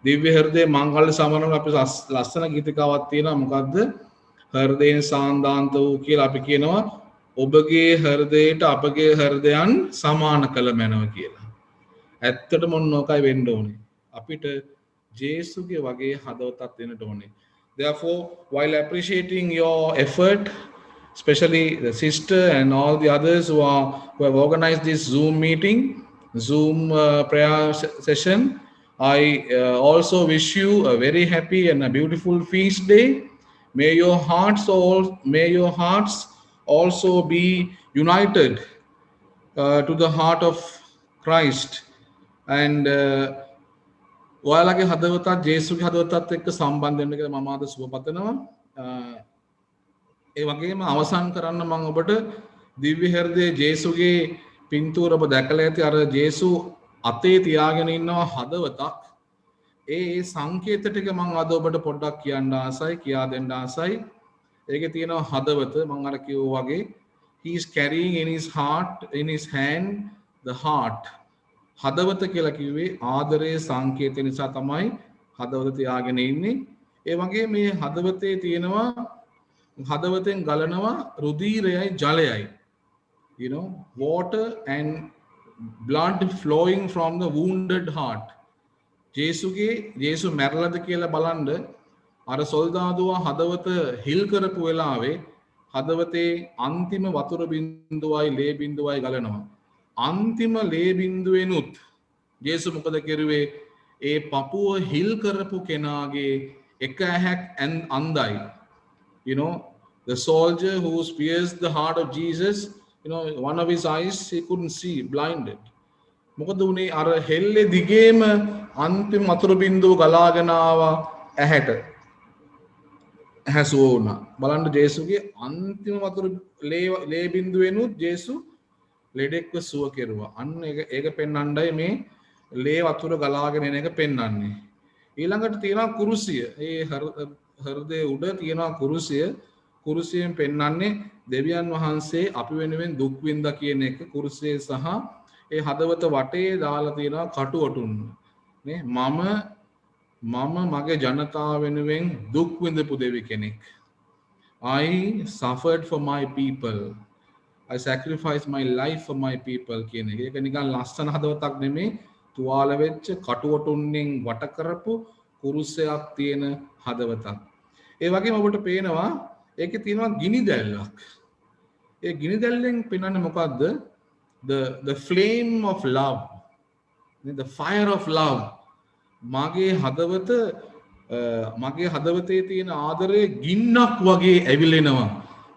දිව්‍ය හෘදේ මංගල්‍ය සමරන අපි ලස්සන ගීතිකාවක් තියෙනවා. මොකද්ද? හෘදයෙන් සාන්දාන්ත වූ කියලා අපි කියනවා. ඔබගේ හෘදයට අපගේ හෘදයන් සමාන කළ මැනව කියලා. ඇත්තටම මොනෝකයි වෙන්න ඕනේ. අපිට ජේසුගේ වගේ හදවතක් දෙන්න ඕනේ. Therefore, while appreciating your effort, especially the sister and all the others who have organized this Zoom meeting, Zoom prayer session, I also wish you a very happy and a beautiful feast day. May your hearts also be united to the heart of Christ. And ඔයාලගේ හදවතත් ජේසුගේ හදවතත් එක්ක සම්බන්ධ වෙන්න කියලා මම අද සුබ පතනවා. ඒ වගේම අවසන් කරන්න මම ඔබට දිව්‍ය හෘදයේ ජේසුගේ පින්තූර ඔබ දැකලා ඇති. අර ජේසු අතේ තියාගෙන ඉන්නවා හදවතක්. ඒ සංකේත ටික මම අද ඔබට පොඩ්ඩක් කියන්න ආසයි, කියා දෙන්න ආසයි. ඒකේ තියෙනවා හදවත. මම අර කිව්වා වගේ he is carrying in his heart, in his hand, the heart. හදවත කියලා කිව්වේ ආදරයේ සංකේත නිසා තමයි හදවත තියාගෙන ඉන්නේ. ඒ වගේ මේ හදවතේ තියෙනවා, හදවතෙන් ගලනවා රුධිරයයි ජලයයි. You know, water and blood flowing from the wounded heart. ජේසු මැරලද කියලා බලන්න අර සොල්දාදුවා හදවත හිල් කරපු වෙලාවේ හදවතේ අන්තිම වතුර බින්දුවයි ලේ බින්දුවයි ගලනවා. අන්තිම ලේ බින්දුවෙනුත් ජේසු මොකද කෙරුවේ? ඒ පපුව හිල් කරපු කෙනාගේ එක ඇහැක් අන්ධයි. You know, the soldier who pierced the heart of Jesus, you know, one of his eyes he couldn't see, blinded. මොකද උනේ? අර හෙල්ලේ දිගේම අන්තිම වතුර බින්දුව ගලාගෙන ආවා ඇහැට. ඇහැ සුව වුණා. බලන්න ජේසුගේ අන්තිම වතුර ලේ බින්දුවෙනුත් ජේසු ලෙඩෙක්ව සුව කෙරුවා. අන්න ඒක පෙන්වන්නයි මේ ලේ වතුර ගලාගෙන එන එක පෙන්වන්නේ. ඊළඟට තියෙනවා කුරුසිය. ඒ හෘදයේ උඩ තියෙනවා කුරුසිය. කුරුසියෙන් පෙන්වන්නේ දෙවියන් වහන්සේ අපි වෙනුවෙන් දුක් විඳා කියන එක. කුරුසියේ සහ ඒ හදවත වටේ දාලා තියෙනවා කටුවටුන්. නේ මම මගේ ජනතාව වෙනුවෙන් දුක් විඳපු දෙවි කෙනෙක්. I suffered for my people. I sacrificed my life for my people කියන එක. ඒක නිකන් ලස්සන හදවතක් නෙමෙයි, තුවාල වෙච්ච කටුවටුන්ෙන් වට කරපු කුරුසයක් තියෙන හදවතක්. ඒ වගේම ඔබට පේනවා ඒකේ තියෙනවා ගිනි දැල්ලක්. ඒ ගිනි දැල්ලෙන් පෙන්වන්නේ මොකද්ද? The flame of love. The fire of love. මගේ හදවතේ තියෙන ආදරය ගින්නක් වගේ ඇවිලෙනවා.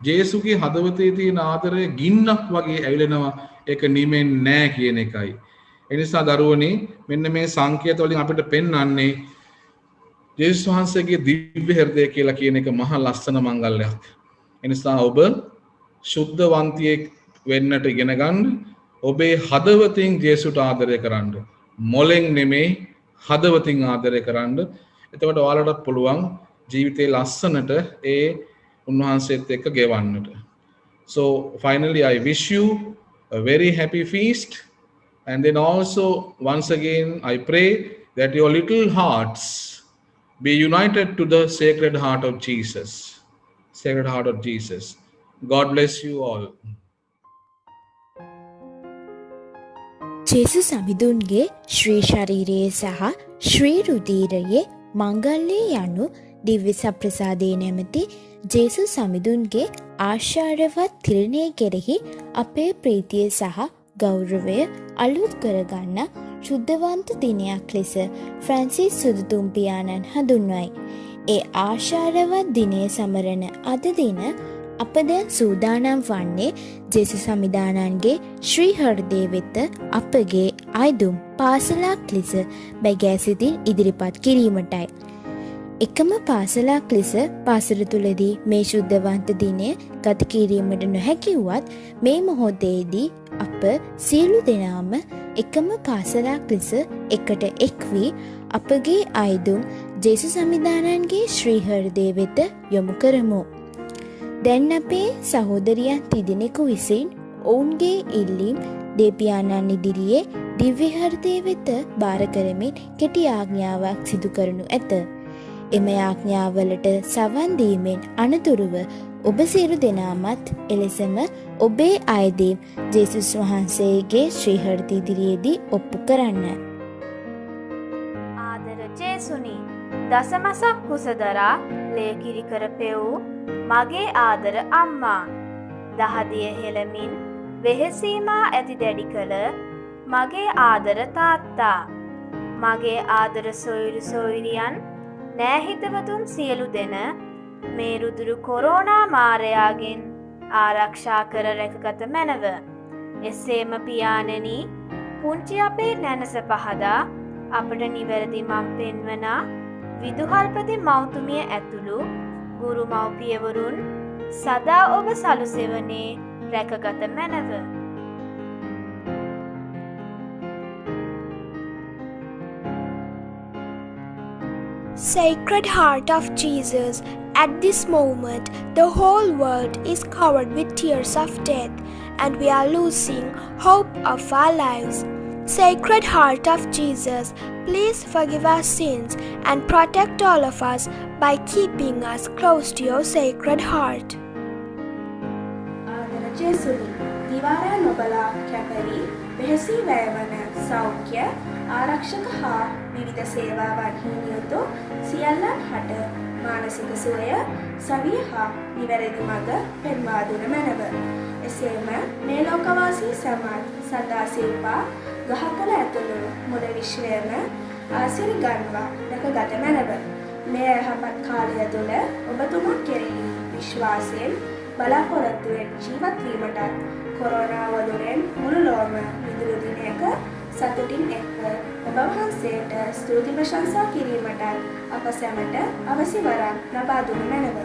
ජේසුගේ හදවතේ තියෙන ආදරය ගින්නක් වගේ ඇවිලෙනවා. ඒක නිමෙන්නේ නැහැ කියන එකයි. ඒ නිසා දරුවනි මෙන්න මේ සංකේත වලින් අපිට පෙන්වන්නේ ජේසුස් වහන්සේගේ දිව්‍ය හෘදය කියලා කියන එක මහා ලස්සන මංගල්‍යයක්. ඒ නිසා ඔබ ශුද්ධවන්තියෙක් වෙන්නට ඉගෙන ගන්න. ඔබේ හදවතින් ජේසුට ආදරය කරන්න. මොලෙන් නෙමෙයි හදවතින් ආදරය කරන්න. එතකොට ඔයාලට පුළුවන් ජීවිතේ ලස්සනට ඒ උන්වහන්සේත් එක්ක ගෙවන්නට. So finally I wish you a very happy feast, and then also once again I pray that your little hearts be united to the Sacred Heart of Jesus. Sacred Heart of Jesus. God bless you all.
ජේසුස් සමිඳුන්ගේ ශ්‍රී ශරීරයේ සහ ශ්‍රී රුධීරයේ මංගල්‍යය යනු දිව්‍ය සප්‍රසාදයේ නැමැති ජේසුස් සමිඳුන්ගේ ආශාරවත් තිරණය කෙරෙහි අපේ ප්‍රීතිය සහ ගෞරවය අලුත් කරගන්න ශුද්ධවන්ත දිනයක් ලෙස ෆ්‍රැන්සිස් සුදුතුම් පියාණන් හඳුන්වයි. ඒ ආශාරවත් දිනය සමරන අද දින අප දැන් සූදානම් වන්නේ ජේසුස් සමිදානන්ගේ ශ්‍රී හෘදය වෙත අපගේ අයදුම් පාසලක් ලෙස බැගෑ සිතින් ඉදිරිපත් කිරීමටයි. එකම පාසලක් ලෙස පාසල තුලදී මේ ශුද්ධවන්ත දිනය ගත කිරීමට නොහැකිවත් මේ මොහොතේදී අප සියලු දෙනාම එකම පාසලක් ලෙස එකට එක් වී අපගේ අයදුම් ජේසුස් සමිදානන්ගේ ශ්‍රී හෘදය වෙත යොමු කරමු. දැන් අපේ සහෝදරියන් තිදෙනෙකු විසින් ඔවුන්ගේ ඉල්ලීම් දෙවියන්න් ඉදිරියේ දිව්‍ය හෘදය වෙත බාර කරමින් කෙටි ආඥාවක් සිදු කරනු ඇත. එම ආඥාවලට සවන් දීමෙන් අනතුරුව ඔබ සියලු දෙනාමත් එලෙසම ඔබේ අයදීම් ජේසුස් වහන්සේගේ ශ්‍රී හෘදය ඉදිරියේදී ඔප්පු කරන්න.
ආදර ජේසුනි, දසමසක් කුසදරා ලේකිරි කර පෙවූ මගේ ආදර අම්මා, දහදිය හෙළමින් වෙහෙසීමා ඇති දැඩි කළ මගේ ආදර තාත්තා, මගේ ආදර සොයුරු සොයුරියන්, නෑහිතවතුන් සියලු දෙන මේ රුදුරු කොරෝනා මාරයාගෙන් ආරක්ෂා කර රැකගත මැනව. එසේම පියාණෙනි, පුංචි අපේ නැනස පහදා අපට නිවැරදි මම් පෙන්වනා විදුහල්පති මෞතුමිය ඇතුළු ගුරු මව්පියවරුන් සදා ඔබ සලුසෙවනේ රැකගත මැනව.
Sacred Heart of Jesus, at this moment the whole world is covered with tears of death and we are losing hope of our lives. Sacred Heart of Jesus, please forgive our sins and protect all of us by keeping us close to your Sacred Heart.
ආදර ජේසුනි, දිවාරා නොබලා කැපවී වෙහෙසී වැයවන සෞඛ්‍ය ආරක්ෂක හා විවිධ සේවාවන්හි නියුතු සියල්ලන් හට මානසික සුවය, සවිය හා නිවැරදි මඟ පෙන්වා දුන මැනව. එසේම මේ ලෝකවාසී සමත් සදා සිව්පා ගහකල ඇතුළු මුළු විශ්වයම ආශිර්වාදවා රැකගත මැනව. මේ යහපත් කාලය තුළ ඔබතුමා කෙරෙහි විශ්වාසයෙන් බලාපොරොත්තුවෙන් ජීවත් වීමටත් කොරෝනා වදුරෙන් මුළු ලොවම විදුලි දිනයක සතුටින් එක්ව ඔබ වහන්සේට ස්තුති ප්‍රශංසා කිරීමටත් අප සැමට අවසි වරක් ලබා දුන මැනව.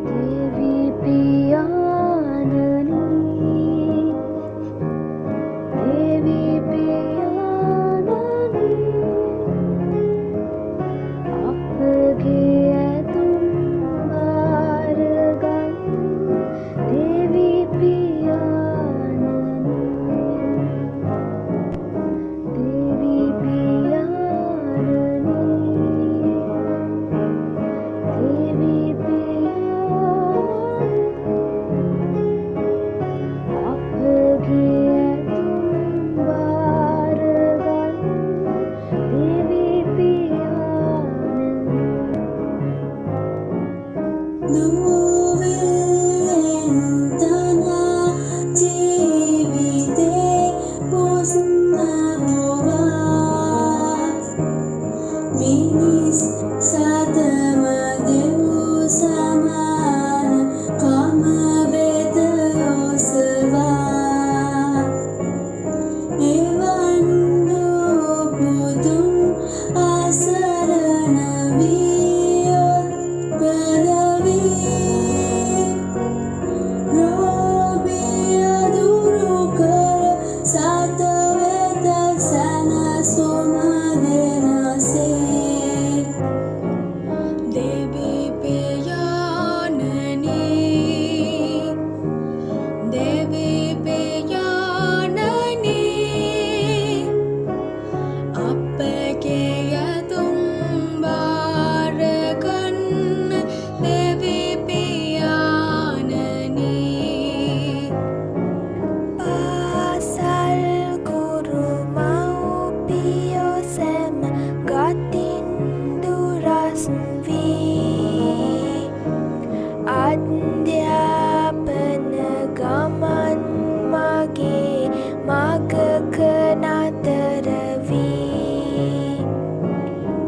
देवी पियाननी देवी पियाननी आपगे तुम्हारगन देवी पियाननी देवी पियाननी देवी पियाननी आपगे तुम्हारगन देवी पियाननी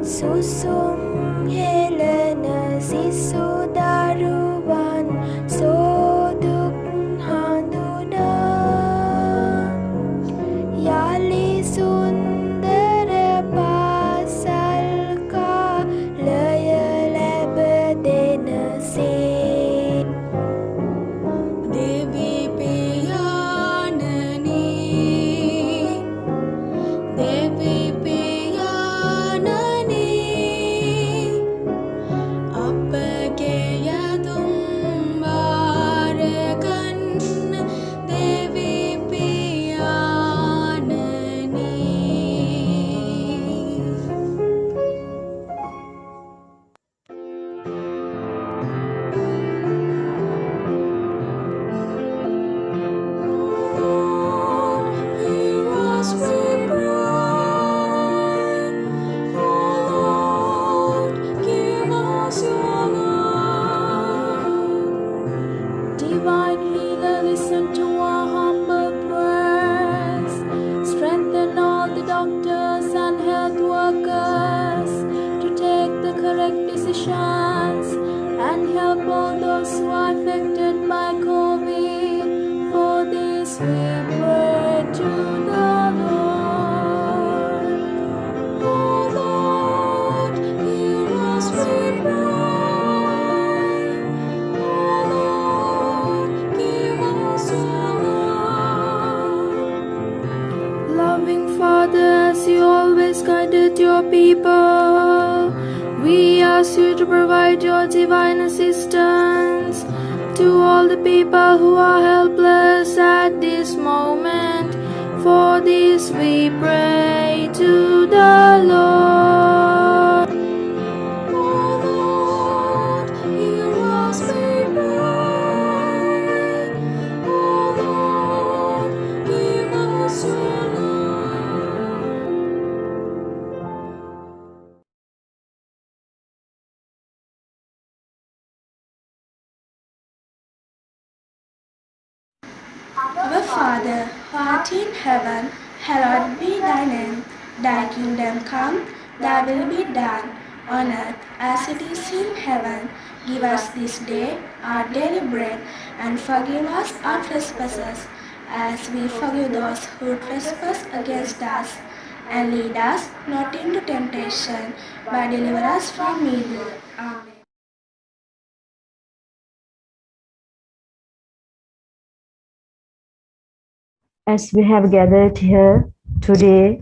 Susum Helena Sisu Daruban Soduk Handuna Yali Sundara Pasalka Laya Labadena Se Devi Piyanani Devi Piyanani Appage Yadumbaaragan Devi Piyanani Divine healer, listen to our humble prayers. Strengthen all the doctors and health workers to take the correct decisions and help all those who are affected by COVID. For this we pray to the Lord. Oh Lord, hear us we pray. Oh Lord, give us your love. Loving Father, as you always guided your people, we ask you to provide your divine assistance to all the people who are helpless at this moment. For this we pray to the Lord. Oh Lord, hear us we pray. Oh Lord, give us your love.
Our Father, who art in heaven, hallowed be thy name. Thy kingdom come, thy will be done, on earth as it is in heaven. Give us this day our daily bread, and forgive us our trespasses, as we forgive those who trespass against us. And lead us not into temptation, but deliver us from evil. Amen.
As we have gathered here today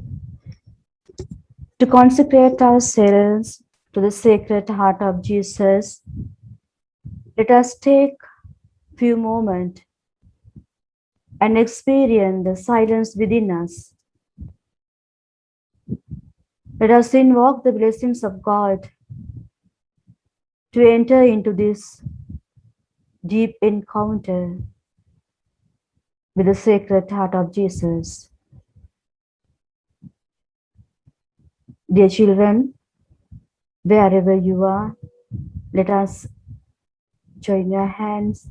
to consecrate ourselves to the Sacred Heart of Jesus, let us take few moments and experience the silence within us. Let us invoke the blessings of God to enter into this deep encounter with the Sacred Heart of Jesus. Dear children, wherever you are, let us join your hands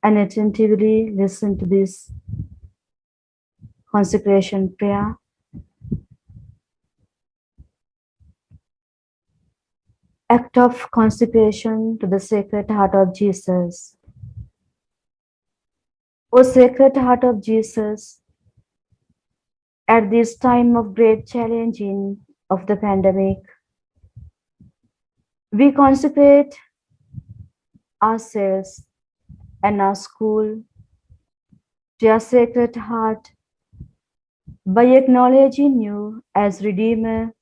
and attentively listen to this consecration prayer. Act of consecration to the Sacred Heart of Jesus. O Sacred Heart of Jesus, at this time of great challenging of the pandemic, we consecrate ourselves and our school to your Sacred Heart by acknowledging you as Redeemer,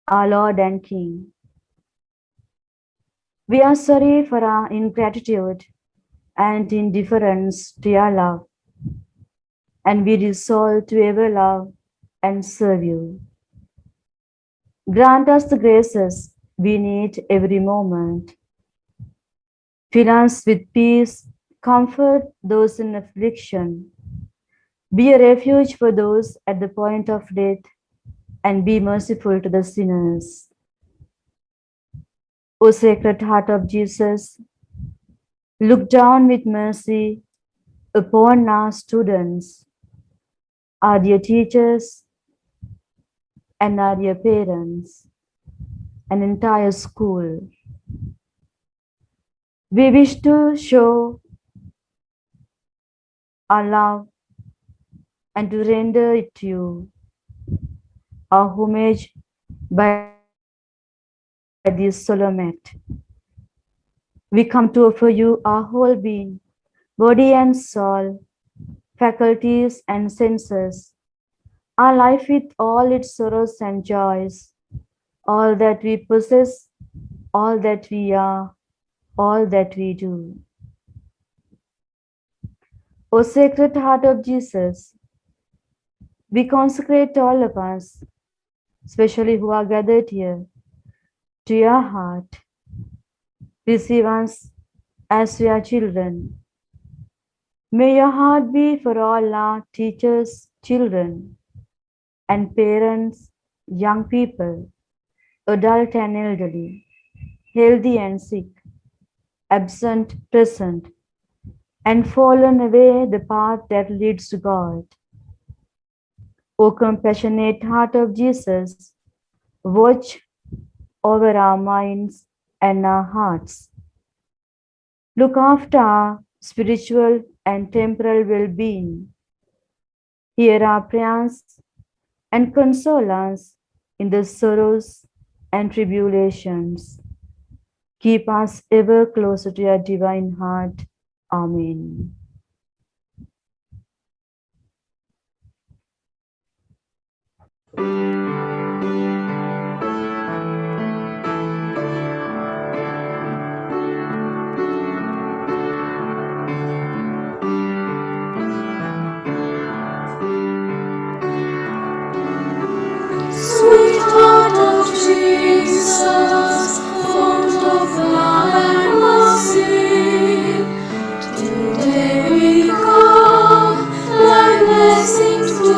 our Lord and King. We are sorry for our ingratitude and indifference to your love, and we resolve to ever love and serve you. Grant us the graces we need every moment. Fill us with peace, comfort those in affliction, be a refuge for those at the point of death, and be merciful to the sinners. O Sacred Heart of Jesus, look down with mercy upon our students, our dear teachers, and our dear parents, an entire school. We wish to show our love and to render it to you, our homage by this solemn act. We come to offer you our whole being, body and soul, faculties and senses, our life with all its sorrows and joys, all that we possess, all that we are, all that we do. O Sacred Heart of Jesus, we consecrate all of us, especially who are gathered here, to your heart. Receive us as your children. May your heart be for all our teachers, children, and parents, young people, adult and elderly, healthy and sick, absent, present, and fallen away the path that leads to God. O compassionate Heart of Jesus, watch over our minds and our hearts. Look after our spiritual and temporal well-being. Hear our prayers and console us in the sorrows and tribulations. Keep us ever closer to your divine heart. Amen.
Sweetheart of Jesus, font of love and mercy, today we come, thy blessings to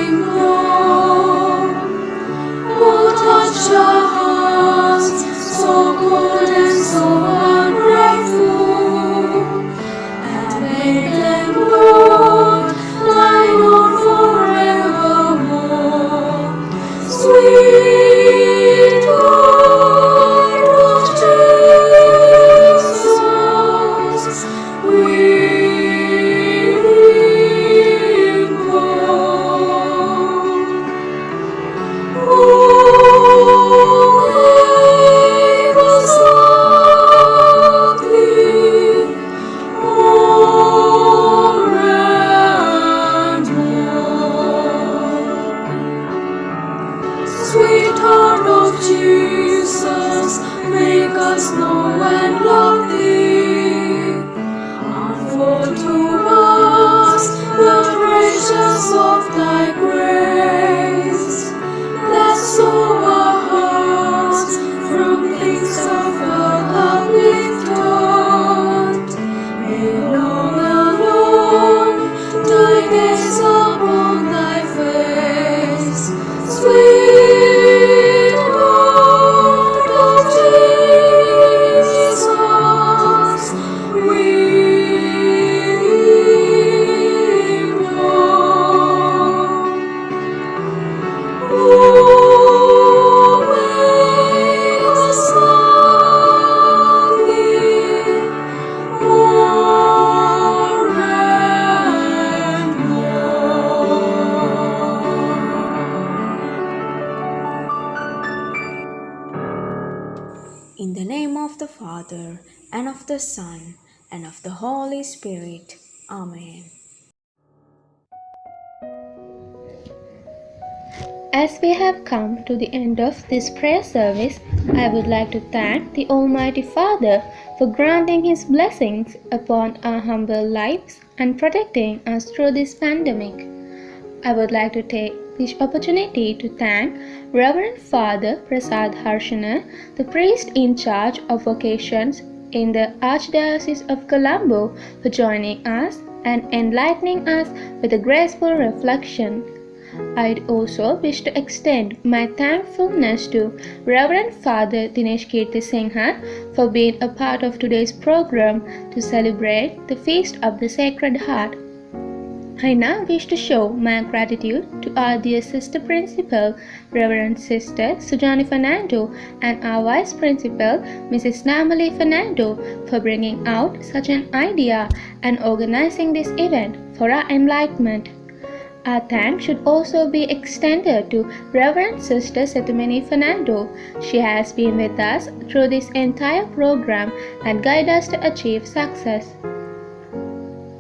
implore. and of the Son, and of the Holy Spirit. Amen.
As we have come to the end of this prayer service, I would like to thank the Almighty Father for granting His blessings upon our humble lives and protecting us through this pandemic. I would like to take this opportunity to thank Reverend Father Prasad Harshana, the priest in charge of vocations in the Archdiocese of Colombo, for joining us and enlightening us with a graceful reflection. I'd also wish to extend my thankfulness to Reverend Father Dinesh Kirti Singha for being a part of today's program to celebrate the Feast of the Sacred Heart. I now wish to show my gratitude to our dear Sister Principal, Reverend Sister Sujani Fernando, and our Vice Principal, Mrs. Namali Fernando, for bringing out such an idea and organizing this event for our enlightenment. Our thanks should also be extended to Reverend Sister Setumini Fernando. She has been with us through this entire program and guided us to achieve success.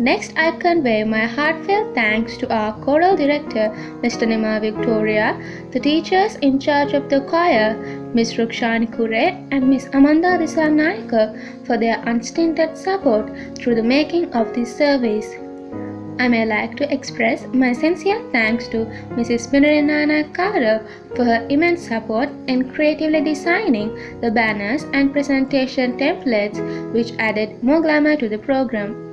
Next, I convey my heartfelt thanks to our choral director, Mr. Nima Victoria, the teachers in charge of the choir, Ms. Rukshani Kure and Ms. Amanda Disanaika, for their unstinted support through the making of this service. I may like to express my sincere thanks to Mrs. Binarinana Kara for her immense support in creatively designing the banners and presentation templates, which added more glamour to the program.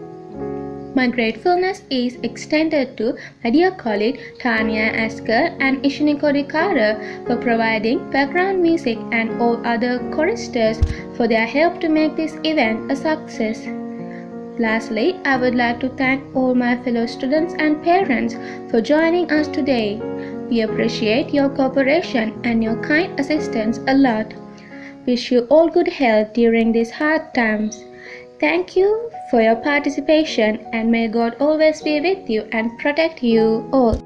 My gratefulness is extended to my dear colleague Tanya Asker and Ishini Kodikara for providing background music and all other choristers for their help to make this event a success. Lastly, I would like to thank all my fellow students and parents for joining us today. We appreciate your cooperation and your kind assistance a lot. Wish you all good health during these hard times. Thank you for your participation, and may God always be with you and protect you all.